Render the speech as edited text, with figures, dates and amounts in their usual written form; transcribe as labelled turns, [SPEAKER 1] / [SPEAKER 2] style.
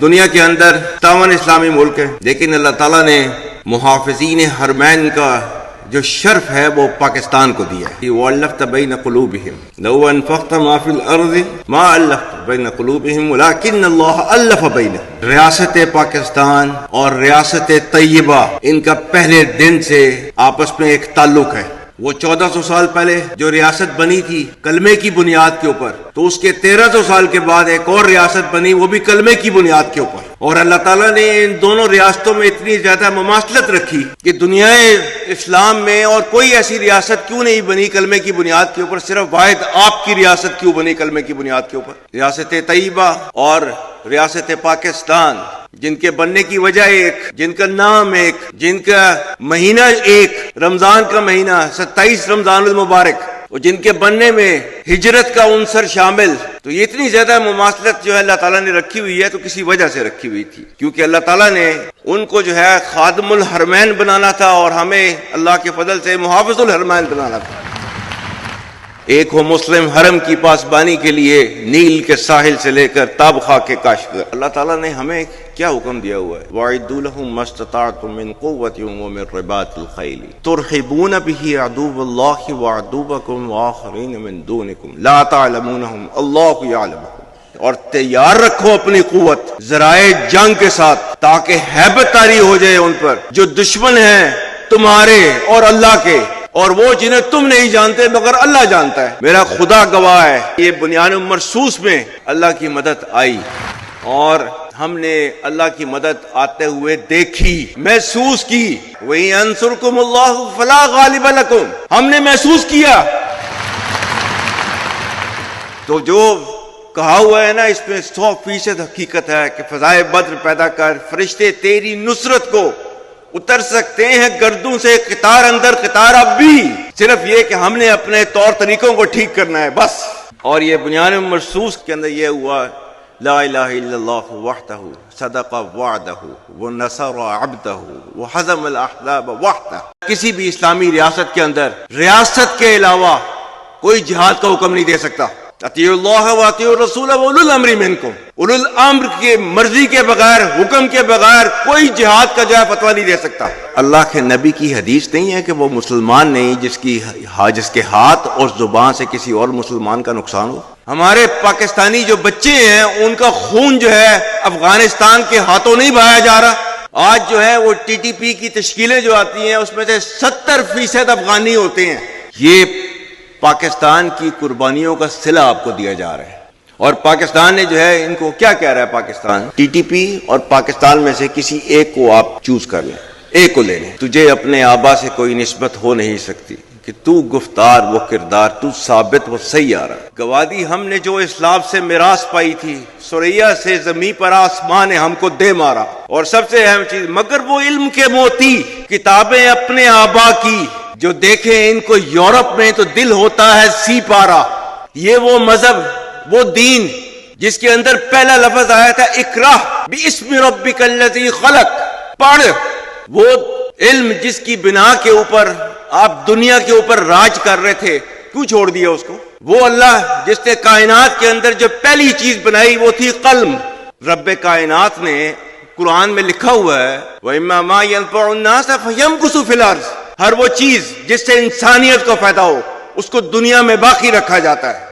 [SPEAKER 1] دنیا کے اندر 57 اسلامی ملک ہیں، لیکن اللہ تعالیٰ نے محافظین حرمین کا جو شرف ہے وہ پاکستان کو دیا ہے۔ وَأَلَّفْتَ بَيْنَ قُلُوبِهِمْ لَوْ أَنفَقْتَ مَا فِي الْأَرْضِ مَا أَلَّفْتَ بَيْنَ قُلُوبِهِمْ وَلَكِنَّ اللَّهَ أَلَّفَ بَيْنَهُمْ۔ ریاست پاکستان اور ریاست طیبہ ان کا پہلے دن سے آپس میں ایک تعلق ہے۔ وہ 1400 سال پہلے جو ریاست بنی تھی کلمے کی بنیاد کے اوپر، تو اس کے 1300 سال کے بعد ایک اور ریاست بنی، وہ بھی کلمے کی بنیاد کے اوپر۔ اور اللہ تعالیٰ نے ان دونوں ریاستوں میں اتنی زیادہ مماثلت رکھی کہ دنیا اسلام میں اور کوئی ایسی ریاست کیوں نہیں بنی کلمے کی بنیاد کے اوپر، صرف واحد آپ کی ریاست کیوں بنی کلمے کی بنیاد کے اوپر۔ ریاست طیبہ اور ریاست پاکستان، جن کے بننے کی وجہ ایک، جن کا نام ایک، جن کا مہینہ ایک، رمضان کا مہینہ 27 رمضان المبارک، اور جن کے بننے میں ہجرت کا عنصر شامل، تو یہ اتنی زیادہ مماثلت جو ہے اللہ تعالیٰ نے رکھی ہوئی ہے تو کسی وجہ سے رکھی ہوئی تھی، کیونکہ اللہ تعالیٰ نے ان کو جو ہے خادم الحرمین بنانا تھا اور ہمیں اللہ کے فضل سے محافظ الحرمین بنانا تھا۔ ایک ہو مسلم حرم کی پاسبانی کے لیے نیل کے ساحل سے لے کر تابخا کے کاشغر۔ اللہ تعالیٰ نے ہمیں کیا حکم دیا ہوا ہے؟ وَأَعِدُّوا لَهُم مَّا اسْتَطَعْتُم مِّن قُوَّةٍ وَمِن رِّبَاطِ الْخَيْلِ تُرْهِبُونَ بِهِ عَدُوَّ اللَّهِ وَعَدُوَّكُمْ وَآخَرِينَ مِن دُونِكُمْ لَا تَعْلَمُونَهُمْ اللَّهُ يَعْلَمُهُمْ۔ اور تیار رکھو اپنی قوت ذرائع جنگ کے ساتھ، تاکہ ہیبت طاری ہو جائے ان پر جو دشمن ہیں تمہارے اور اللہ کے، اور وہ جنہیں تم نہیں جانتے مگر اللہ جانتا ہے۔ میرا خدا گواہ ہے، یہ بنیان مرصوص میں اللہ کی مدد آئی اور ہم نے اللہ کی مدد آتے ہوئے دیکھی، محسوس کی۔ وَإِن يَنصُرْكُمُ اللَّهُ فَلَا غَالِبَ لَكُمْ، ہم نے محسوس کیا۔ تو جو کہا ہوا ہے نا، اس میں 100% حقیقت ہے کہ فضائے بدر پیدا کر، فرشتے تیری نصرت کو اتر سکتے ہیں گردوں سے قطار اندر قطار، اب بھی صرف یہ کہ ہم نے اپنے طور طریقوں کو ٹھیک کرنا ہے بس۔ اور یہ بنیان مرصوص کے اندر یہ ہوا، لا الہ الا اللہ وحدہ صدق وعدہ ونصر عبدہ وحزم الاحزاب وحدہ۔ کسی بھی اسلامی ریاست کے اندر ریاست کے علاوہ کوئی جہاد کا حکم نہیں دے سکتا۔ اطیعوا اللہ واطیعوا الرسول واولی الامر منکم، اولو الامر کی مرضی کے بغیر، حکم کے بغیر کوئی جہاد کا جو ہے فتویٰ نہیں دے سکتا۔ اللہ کے نبی کی حدیث نہیں ہے کہ وہ مسلمان نہیں جس کے ہاتھ اور زبان سے کسی اور مسلمان کا نقصان ہو۔ ہمارے پاکستانی جو بچے ہیں ان کا خون جو ہے افغانستان کے ہاتھوں نہیں بہایا جا رہا۔ آج جو ہے وہ ٹی ٹی پی کی تشکیلیں جو آتی ہیں اس میں سے 70% افغانی ہوتے ہیں۔ یہ پاکستان کی قربانیوں کا صلہ آپ کو دیا جا رہا ہے، اور پاکستان نے جو ہے ان کو کیا کہہ رہا ہے؟ پاکستان ٹی ٹی پی اور پاکستان میں سے کسی ایک کو آپ چوز کر لیں، ایک کو لے لیں، تجھے اپنے آبا سے کوئی نسبت ہو نہیں سکتی کہ تو گفتار وہ کردار، تو ثابت وہ صحیح آ رہا۔ گوادی ہم نے جو اسلام سے میراث پائی تھی، سریا سے زمین پر آسمان نے ہم کو دے مارا۔ اور سب سے اہم چیز، مگر وہ علم کے موتی کتابیں اپنے آبا کی، جو دیکھیں ان کو یورپ میں تو دل ہوتا ہے سی پارا۔ یہ وہ مذہب، وہ دین جس کے اندر پہلا لفظ آیا تھا اقرأ باسم ربک الذی خلق، پڑھ۔ وہ علم جس کی بنا کے اوپر آپ دنیا کے اوپر راج کر رہے تھے، کیوں چھوڑ دیا اس کو؟ وہ اللہ جس نے کائنات کے اندر جو پہلی چیز بنائی وہ تھی قلم۔ رب کائنات نے قرآن میں لکھا ہوا ہے وَإِمَّا مَا يَنفَعُ النَّاسَ فَيَمْكُثُ فِي الْأَرْضِ، ہر وہ چیز جس سے انسانیت کو فائدہ ہو اس کو دنیا میں باقی رکھا جاتا ہے۔